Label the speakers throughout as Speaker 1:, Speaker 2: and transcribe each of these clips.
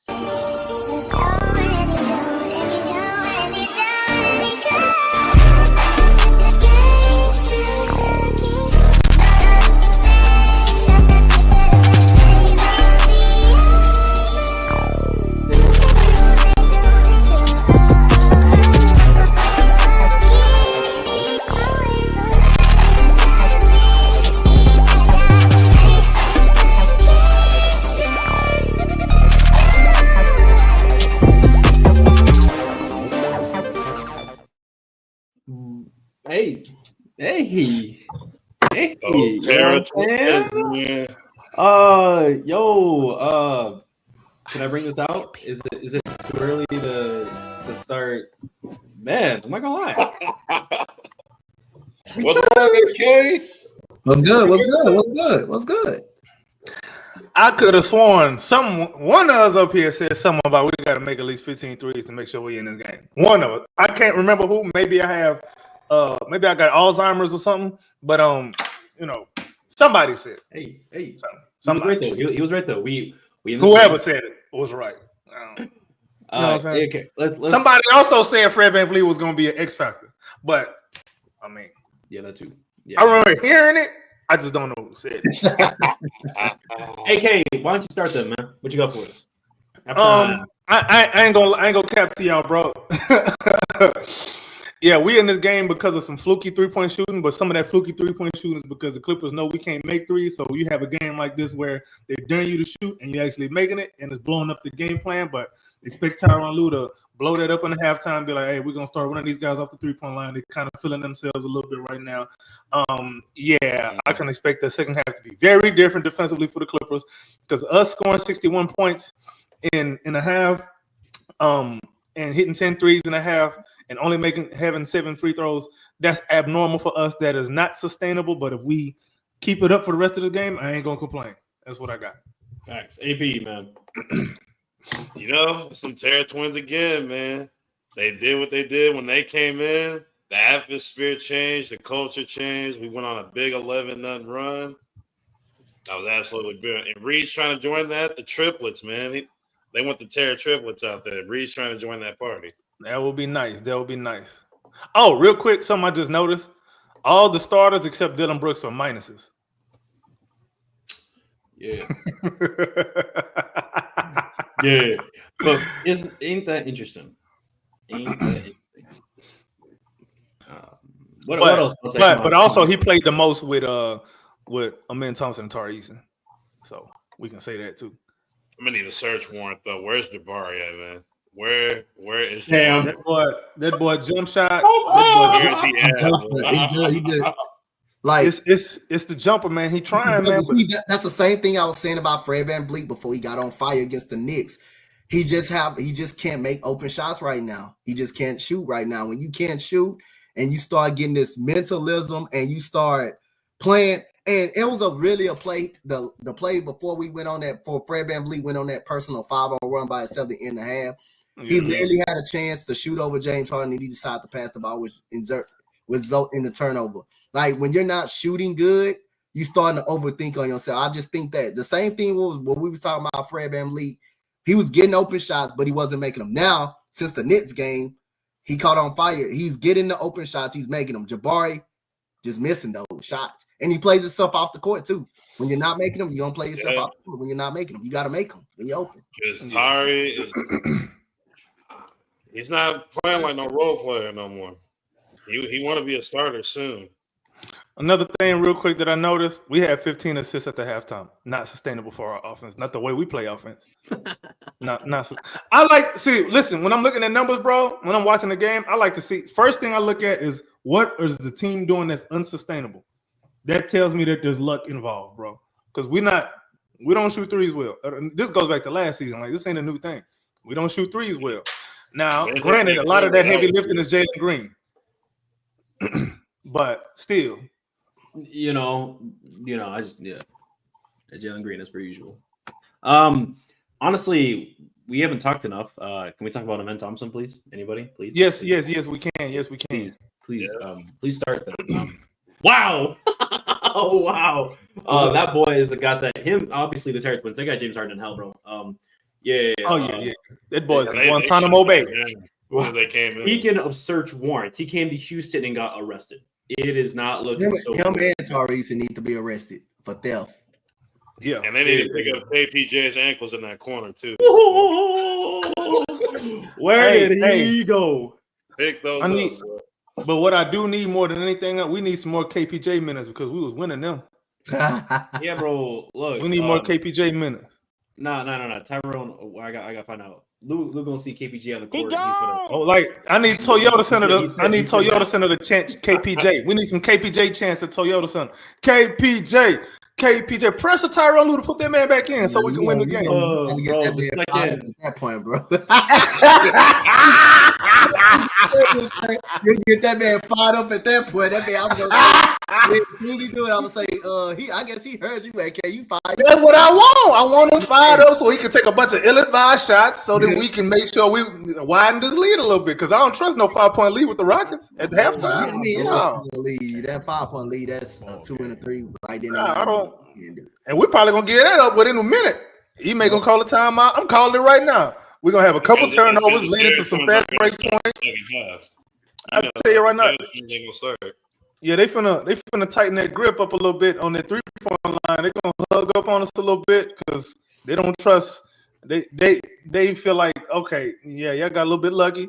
Speaker 1: Hey, hey, hey!
Speaker 2: Oh,
Speaker 1: You know what I'm saying? Can I bring this out? Is it too early to start? Man, I'm not gonna lie.
Speaker 2: What's wrong, Kenny?
Speaker 3: What's good? What's good? What's good? What's good?
Speaker 4: I could have sworn one of us up here said something about we got to make at least 15 threes to make sure we in this game. One of us. I can't remember who. Maybe I have. Maybe I got Alzheimer's or something. But somebody said.
Speaker 1: Hey. He
Speaker 4: Somebody.
Speaker 1: was right though. He was right though. We
Speaker 4: whoever said it was right. You know what I'm saying?
Speaker 1: Okay, let's
Speaker 4: somebody also said Fred VanVleet was going to be an X factor, but I mean,
Speaker 1: yeah, that too. Yeah.
Speaker 4: I remember hearing it. I just don't know who said it.
Speaker 1: AK, why don't you start then, man? What you got for us?
Speaker 4: I ain't gonna cap to y'all, bro. Yeah, we in this game because of some fluky 3-point shooting, but some of that fluky 3-point shooting is because the Clippers know we can't make threes. So you have a game like this where they're daring you to shoot and you're actually making it, and it's blowing up the game plan. But expect Tyronn Lue to blow that up in the halftime and be like, hey, we're going to start one of these guys off the 3-point line. They're kind of feeling themselves a little bit right now. Yeah, I can expect the second half to be very different defensively for the Clippers because us scoring 61 points in a half and hitting 10 threes in a half and only having 7 free throws, that's abnormal for us. That is not sustainable. But if we keep it up for the rest of the game, I ain't going to complain. That's what I got.
Speaker 1: Thanks. AP, man.
Speaker 2: Some Terror Twins again, man. They did what they did when they came in. The atmosphere changed. The culture changed. We went on a big 11-0 run. That was absolutely brilliant. And Reed's trying to join that. The triplets, man. They want the Terror triplets out there. Reed's trying to join that party.
Speaker 4: That would be nice. That would be nice. Oh, real quick, something I just noticed. All the starters except Dylan Brooks are minuses.
Speaker 1: Yeah. Yeah. But ain't that interesting? What else?
Speaker 4: But also he played the most with Amen Thompson and Tari Eason. So we can say that too.
Speaker 2: I'm gonna need a search warrant though. Where's Jabari at, man? Where is
Speaker 1: Damn
Speaker 4: that boy jump shot?
Speaker 3: He did. Like
Speaker 4: it's the jumper, man. He trying, man.
Speaker 3: That's the same thing I was saying about Fred VanVleet before he got on fire against the Knicks. He just can't make open shots right now. He just can't shoot right now. When you can't shoot and you start getting this mentalism and you start playing, and it was a play. The play before we went on that, for Fred VanVleet went on that personal 5-on run by himself at the end of the half. He literally had a chance to shoot over James Harden, and he decided to pass the ball, which result in the turnover. Like when you're not shooting good, you starting to overthink on yourself. I just think that the same thing was what we was talking about Fred VanVleet. He was getting open shots, but he wasn't making them. Now, since the Knicks game, he caught on fire. He's getting the open shots. He's making them. Jabari just missing those shots. And he plays himself off the court, too. When you're not making them, you're going to play yourself off the court. When you're not making them, you got to make them when you're open.
Speaker 2: Because Tari, he's not playing like no role player no more. He want to be a starter soon.
Speaker 4: Another thing real quick that I noticed, we had 15 assists at the halftime. Not sustainable for our offense. Not the way we play offense. Listen, when I'm looking at numbers, bro, when I'm watching the game, I like to see, first thing I look at is what is the team doing that's unsustainable. That tells me that there's luck involved, bro. Because we don't shoot threes well. This goes back to last season. Like, this ain't a new thing. We don't shoot threes well. Now, granted, a lot of that heavy lifting is Jalen Green. But still.
Speaker 1: Jalen Green as per usual. Honestly, we haven't talked enough. Can we talk about Amen Thompson, please? Anybody, please?
Speaker 4: Yes, we can. Yes, we can.
Speaker 1: Please start then. Wow. Oh, wow. That boy is a guy that him, obviously the Terror Twins, they got James Harden in hell, bro.
Speaker 4: Oh yeah. That boy's in
Speaker 2: They
Speaker 4: Guantanamo Bay.
Speaker 2: When they came in.
Speaker 5: Speaking of search warrants, he came to Houston and got arrested. It is not looking
Speaker 3: Him,
Speaker 5: so
Speaker 3: him
Speaker 5: good.
Speaker 3: and Tyrese need to be arrested for theft.
Speaker 4: Yeah.
Speaker 2: And they need to pick up KPJ's ankles in that corner too.
Speaker 5: Where
Speaker 4: Hey,
Speaker 5: did he go?
Speaker 2: Pick those
Speaker 4: I need-
Speaker 2: up. Bro.
Speaker 4: But what I do need more than anything, we need some more KPJ minutes because we was winning them.
Speaker 5: Yeah, bro. Look,
Speaker 4: We need more KPJ minutes.
Speaker 5: No. Tyrone, I got to find out. Lou gonna see KPJ on the court.
Speaker 4: Oh, like I need Toyota Center.
Speaker 5: he said-
Speaker 4: I need
Speaker 5: he said
Speaker 4: Toyota
Speaker 5: that.
Speaker 4: Center to chant KPJ. We need some KPJ chants at Toyota Center. KPJ. Pressure Tyrone Lue to put that man back in so we can win the game.
Speaker 5: Bro,
Speaker 3: Get that
Speaker 5: the
Speaker 3: man
Speaker 5: second-
Speaker 3: fired up at that point, bro. You get that man fired up at that point. That man, I'm gonna as soon as he do it, I'm gonna say, I guess he heard you, AK. You fired.
Speaker 4: That's what I want. I want him fired up so he can take a bunch of ill-advised shots so that we can make sure we widen this lead a little bit. Because I don't trust no 5-point lead with the Rockets at halftime.
Speaker 3: I mean, it's a
Speaker 4: No.
Speaker 3: small lead. That 5-point lead, that's a 2 and a 3 right there.
Speaker 4: Nah, I don't. And we're probably gonna get that up within a minute. He may gonna call a timeout. I'm calling it right now. We're gonna have a couple turnovers leading to some fast break points. I tell you right now, yeah, they finna tighten that grip up a little bit on that 3-point line. They're gonna hug up on us a little bit because they don't trust. They feel like, okay, yeah, y'all got a little bit lucky,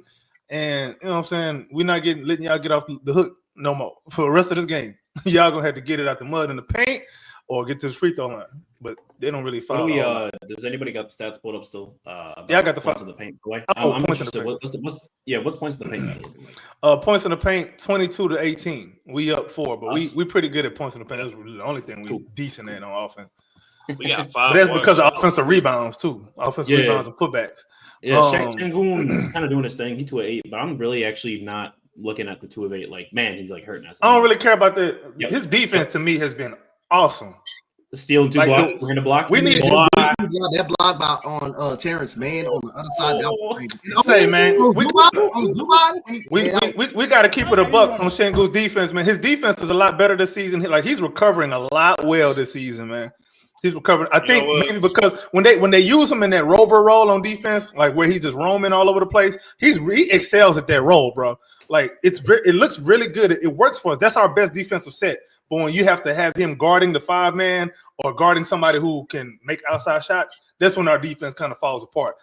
Speaker 4: and you know what I'm saying, we're not letting y'all get off the hook no more for the rest of this game. Y'all gonna have to get it out the mud in the paint or get to the free throw line. But they don't really follow.
Speaker 5: Does anybody got the stats pulled up still?
Speaker 4: Yeah, I got the
Speaker 5: points in the paint. I'm
Speaker 4: points in the
Speaker 5: interested.
Speaker 4: paint.
Speaker 5: What's points in the paint?
Speaker 4: Points in the paint, 22-18. We up 4, but we pretty good at points in the paint. That's really the only thing we decent at on offense.
Speaker 2: We got 5.
Speaker 4: But that's because of offensive rebounds too. Offensive rebounds and putbacks.
Speaker 5: Yeah, Sengun kind of doing his thing. He 2 of 8, but I'm really actually not looking at the 2 of 8. Like, man, he's like hurting us.
Speaker 4: I don't really care about that.
Speaker 5: Yep.
Speaker 4: His defense to me has been awesome.
Speaker 5: Stealing 2
Speaker 4: Like
Speaker 5: blocks.
Speaker 4: the-
Speaker 5: We're in the block.
Speaker 4: we need-
Speaker 3: that block by on Terrence Mann on the other side. That was crazy.
Speaker 4: Say, man,
Speaker 3: Zubac?
Speaker 4: we got to keep it a buck on Sengun's defense, man. His defense is a lot better this season. Like he's recovering a lot well this season, man. He's recovering. I think maybe because when they use him in that rover role on defense, like where he's just roaming all over the place, he excels at that role, bro. Like it looks really good. It works for us. That's our best defensive set. But when you have to have him guarding the 5-man or guarding somebody who can make outside shots, that's when our defense kind of falls apart.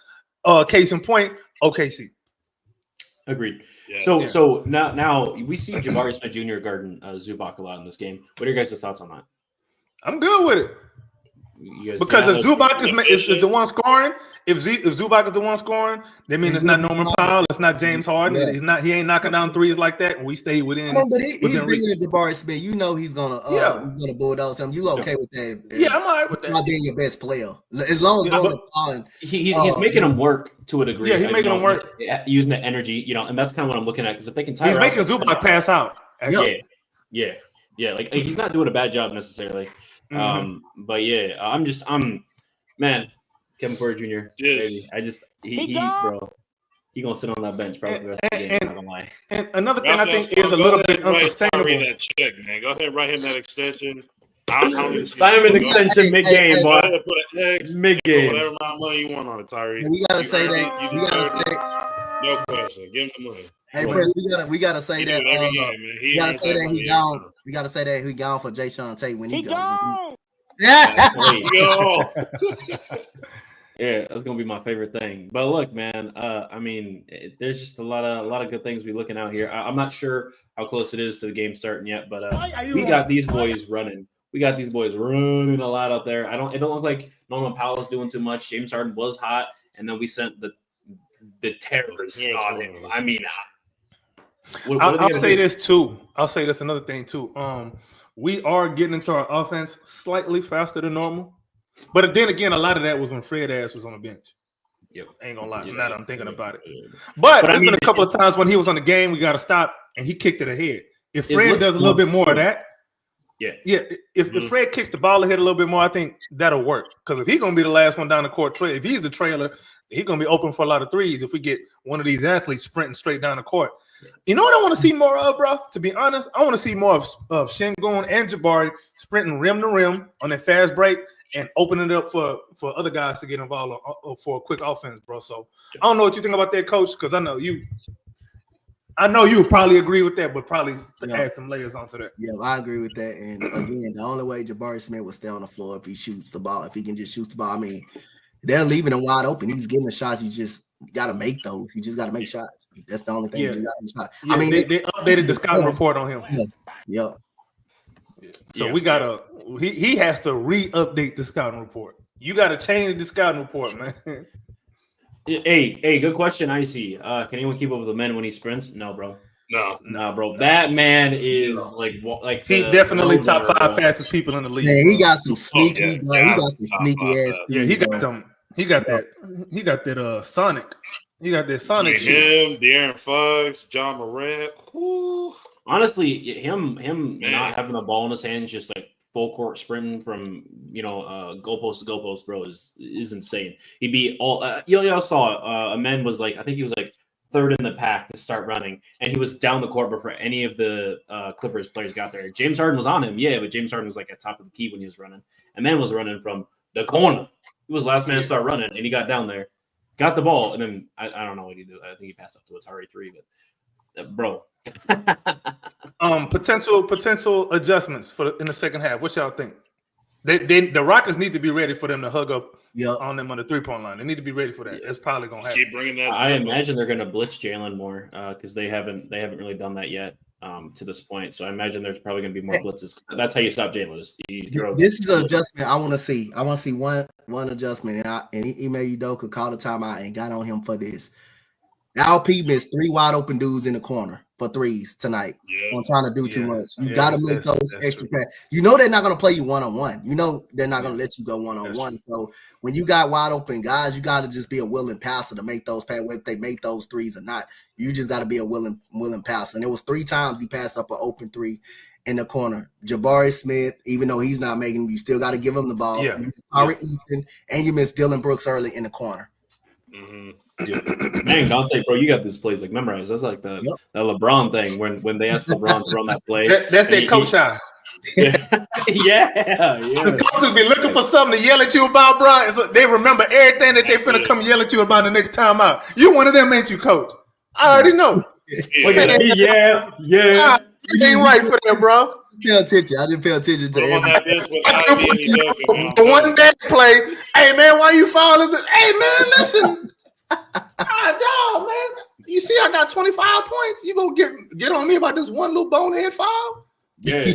Speaker 4: Case in point, OKC.
Speaker 5: Agreed.
Speaker 2: Yeah.
Speaker 5: So now we see Jabari Smith Jr. guarding Zubac a lot in this game. What are your guys' thoughts on that?
Speaker 4: I'm good with it.
Speaker 5: You guys,
Speaker 4: Because if Zubac is the one scoring, if Zubac is the one scoring, that means it's not Norman Powell, it's not James Harden.
Speaker 3: Yeah.
Speaker 4: He ain't knocking down threes like that, and we stay within.
Speaker 3: No, but he's
Speaker 4: within reach.
Speaker 3: bigger than Jabari Smith. You know he's gonna bulldoze him. You okay with that?
Speaker 4: Yeah, I'm all right with that.
Speaker 3: Not being your best player, as long as Norman Powell.
Speaker 5: he's making them work to a degree.
Speaker 4: Yeah, he's making them work.
Speaker 5: Using the energy, and that's kind of what I'm looking at. Because if they can tie,
Speaker 4: He's making Zubac pass out.
Speaker 5: Yeah. Like he's not doing a bad job necessarily. But yeah, man, Kevin Porter Jr.
Speaker 2: Yes.
Speaker 5: Baby. He gonna sit on that bench probably the rest of the game. I'm not gonna lie.
Speaker 4: And another thing I think is a little bit unsustainable.
Speaker 2: That check, man. Go ahead, write him that extension. I don't even see
Speaker 5: Sign him an
Speaker 2: it.
Speaker 5: extension mid-game,
Speaker 2: Go
Speaker 5: boy.
Speaker 2: ahead, put an X.
Speaker 5: Mid-game.
Speaker 2: Whatever amount of money you want on it, Tyree.
Speaker 3: We gotta
Speaker 2: You
Speaker 3: say
Speaker 2: earned
Speaker 3: that.
Speaker 2: it, you
Speaker 3: We gotta
Speaker 2: deserve it.
Speaker 3: say.
Speaker 2: No question. Give him the money.
Speaker 3: Hey, Chris, we gotta say
Speaker 2: He
Speaker 3: that.
Speaker 2: do it every game, man.
Speaker 3: We gotta
Speaker 2: earns
Speaker 3: say that
Speaker 2: money
Speaker 3: he
Speaker 2: every
Speaker 3: gone.
Speaker 2: time.
Speaker 3: We gotta say that he gone for Jay Sean Tate when he goes.
Speaker 5: Wait.
Speaker 2: Yo.
Speaker 5: Yeah, that's gonna be my favorite thing. But look, man, there's just a lot of good things we're looking out here. I'm not sure how close it is to the game starting yet, but we got these boys running. We got these boys running a lot out there. It don't look like Norman Powell's doing too much. James Harden was hot, and then we sent the terrors on him. I mean,
Speaker 4: I'll say this too. I'll say this another thing too. We are getting into our offense slightly faster than normal. But then again, a lot of that was when Fred Ass was on the bench.
Speaker 5: Yep.
Speaker 4: Ain't gonna lie.
Speaker 5: Yeah.
Speaker 4: Now that I'm thinking about it.
Speaker 5: Yeah.
Speaker 4: But
Speaker 5: I
Speaker 4: there's
Speaker 5: mean,
Speaker 4: been a couple of times when he was on the game, we got to stop, and he kicked it ahead. If
Speaker 5: It
Speaker 4: Fred
Speaker 5: looks
Speaker 4: does a little
Speaker 5: more
Speaker 4: bit more of
Speaker 5: fluid.
Speaker 4: that,
Speaker 5: Yeah.
Speaker 4: If Fred kicks the ball ahead a little bit more, I think that'll work. Because if he's gonna be the last one down the court, if he's the trailer, he's gonna be open for a lot of threes. If we get one of these athletes sprinting straight down the court, you know what I want to see more of, bro? To be honest, I want to see more of Sengun and Jabari sprinting rim to rim on that fast break and opening it up for other guys to get involved for a quick offense, bro. So I don't know what you think about that, Coach, because I know you would probably agree with that, but probably add some layers onto that.
Speaker 3: Yeah, I agree with that. And again, the only way Jabari Smith will stay on the floor if he shoots the ball. If he can just shoot the ball, I mean, they're leaving him wide open. He's getting the shots. He just got to make those. He just got to make shots. That's the only thing.
Speaker 4: Yeah.
Speaker 3: He just got to make shots.
Speaker 4: Yeah,
Speaker 3: I mean,
Speaker 4: they updated the scouting report on him.
Speaker 3: Yeah.
Speaker 4: So we gotta. He has to re-update the scouting report. You got to change the scouting report, man.
Speaker 5: Hey, good question, Icy. Can anyone keep up with the men when he sprints? No, bro.
Speaker 2: No,
Speaker 5: Bro. That man is like
Speaker 4: he definitely top 5 fastest people in the league.
Speaker 3: Man, he got some sneaky.
Speaker 2: Oh, yeah.
Speaker 3: He got some sneaky ass.
Speaker 4: Yeah, he got them. He got that. He got that. Sonic. He got that Sonic shit.
Speaker 2: Him, De'Aaron Fox, John Morant. Whoo.
Speaker 5: Honestly, him not having the ball in his hands, just like full court sprinting from goalpost to goalpost, bro, is insane. He'd be all. Y'all saw a man was like, I think he was like third in the pack to start running, and he was down the court before any of the Clippers players got there. James Harden was on him, yeah, but James Harden was like at top of the key when he was running, and man was running from the corner. He was last man to start running, and he got down there, got the ball, and then I don't know what he did. I think he passed up to Atari 3, but bro.
Speaker 4: Potential adjustments in the second half. What y'all think? The Rockets need to be ready for them to hug up on them on the 3-point line. They need to be ready for that. That's probably gonna happen.
Speaker 2: Keep bringing that.
Speaker 5: I imagine they're gonna blitz Jalen more because they haven't really done that yet to this point. So I imagine there's probably gonna be more blitzes. That's how you stop Jalen.
Speaker 3: This is an adjustment I want to see. I want to see one adjustment, and Ime Udoka called a timeout and got on him for this. LP missed 3 wide open dudes in the corner for threes tonight.
Speaker 2: Yeah.
Speaker 3: I'm trying to do too much. You got to make those extra passes. You know they're not going to play you one-on-one. You know they're not going to let you go one-on-one. So when you got wide open guys, you got to just be a willing passer to make those passes, whether they make those threes or not. You just got to be a willing passer. And it was 3 times he passed up an open 3 in the corner. Jabari Smith, even though he's not making, you still got to give him the ball.
Speaker 4: Yeah.
Speaker 3: You missed Tari Easton, and you missed Dylan Brooks early in the corner.
Speaker 2: Mm-hmm.
Speaker 5: Yeah. Dang, Dante, bro, you got this plays like memorized. That's like the LeBron thing when they asked LeBron to run that play.
Speaker 4: That's their coach eye.
Speaker 5: Yeah.
Speaker 4: The coaches be looking for something to yell at you about, bro. So they remember everything that they finna come yell at you about the next time out. You one of them, ain't you, coach? I already know.
Speaker 5: Yeah.
Speaker 4: You ain't right for that, bro.
Speaker 3: Pay attention. I didn't pay attention to it.
Speaker 4: The one day play, hey man, why you falling? Hey man, listen. God, man. You see, I got 25 points. You gonna get on me about this one little bonehead foul?
Speaker 5: Yeah.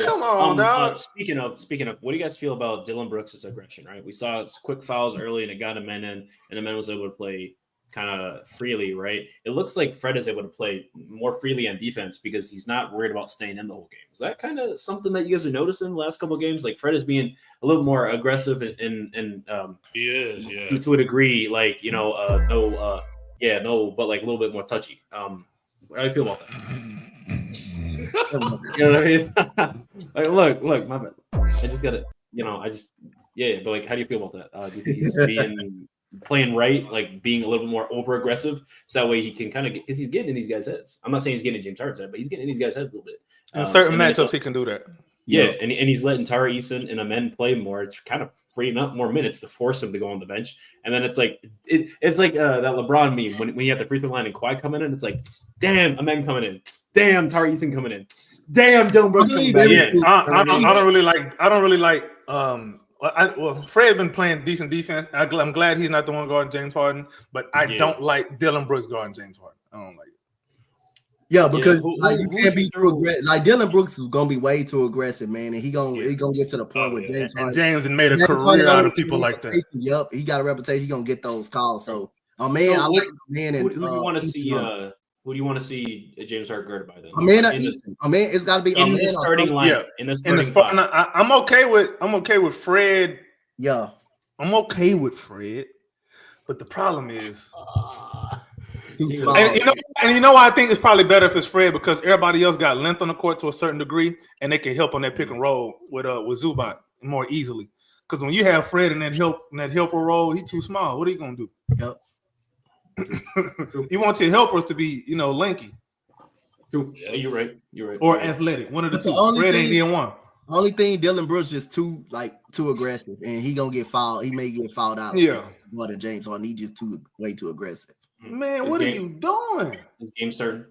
Speaker 4: Come on, dog.
Speaker 5: Speaking of, what do you guys feel about Dylan Brooks' aggression? Right, we saw quick fouls early, and it got a man in, and the man was able to play kind of freely. Right, it looks like Fred is able to play more freely on defense because he's not worried about staying in the whole game. Is that kind of something that you guys are noticing the last couple of games? Like Fred is being a little more aggressive and
Speaker 2: he is,
Speaker 5: to a degree, like no, but like a little bit more touchy. How do you feel about that? You know what I mean? Like, look, my bad. I just got it. But like, how do you feel about that? Do you think he's playing right, like being a little bit more over aggressive, so that way he can kind of because he's getting in these guys' heads. I'm not saying he's getting in James Harden's head, but he's getting in these guys' heads a little bit.
Speaker 4: In certain matchups, he can do that.
Speaker 5: Yeah, and he's letting Tari Eason and Amen play more. It's kind of freeing up more minutes to force him to go on the bench. And then it's like it's like that LeBron meme when you have the free throw line and Kawhi coming in. It's like, damn, Amen coming in. Damn, Tari Eason coming in. Damn, Dylan Brooks coming back.
Speaker 4: Yeah, I don't really like. Well, Fred been playing decent defense. I'm glad he's not the one guarding James Harden, but I don't like Dylan Brooks guarding James Harden. I don't like it.
Speaker 3: Yeah, because you can't be too aggressive. Like Dylan Brooks is gonna be way too aggressive, man, and he gonna get to the point with James Harden.
Speaker 4: And James has made a career out of people like that.
Speaker 3: Yep, he got a reputation. He gonna get those calls. So, I like man. And
Speaker 5: who do you want to see? Who do you want to see James Harden guarded by then?
Speaker 3: It's got to be
Speaker 5: in the starting line.
Speaker 4: Yeah,
Speaker 5: in the starting line.
Speaker 4: I'm okay with Fred.
Speaker 3: Yeah,
Speaker 4: I'm okay with Fred, but the problem is. And you know why I think it's probably better if it's Fred because everybody else got length on the court to a certain degree, and they can help on that pick and roll with Zubac more easily. Because when you have Fred in that helper role, he's too small. What are you gonna do?
Speaker 3: Yep.
Speaker 4: You want your helpers to be, lanky.
Speaker 5: Yeah, you're right.
Speaker 4: Or athletic. One of the two. Fred ain't in one.
Speaker 3: Only thing, Dylan Brooks just too aggressive, and he gonna get fouled. He may get fouled out.
Speaker 4: Yeah.
Speaker 3: More than James Harden. He just way too aggressive.
Speaker 4: Man, what are you doing?
Speaker 5: This game starting.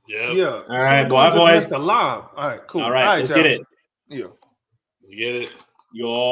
Speaker 2: Yeah.
Speaker 4: Yeah.
Speaker 5: All right,
Speaker 4: Boys.
Speaker 5: boys.
Speaker 4: Missed the lob. All right, cool.
Speaker 5: All right, let's
Speaker 4: y'all.
Speaker 5: get it.
Speaker 4: Yeah.
Speaker 2: You get it.
Speaker 5: You all.